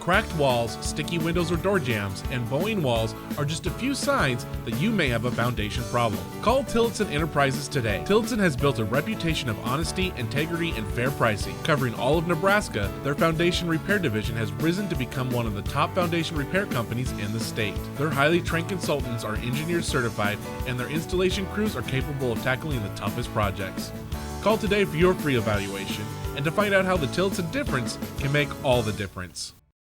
Cracked walls, sticky windows or door jambs, and bowing walls are just a few signs that you may have a foundation problem. Call Tillotson Enterprises today. Tillotson has built a reputation of honesty, integrity, and fair pricing. Covering all of Nebraska, their foundation repair division has risen to become one of the top foundation repair companies in the state. Their highly trained consultants are engineer certified, and their installation crews are capable of tackling the toughest projects. Call today for your free evaluation and to find out how the Tillotson difference can make all the difference.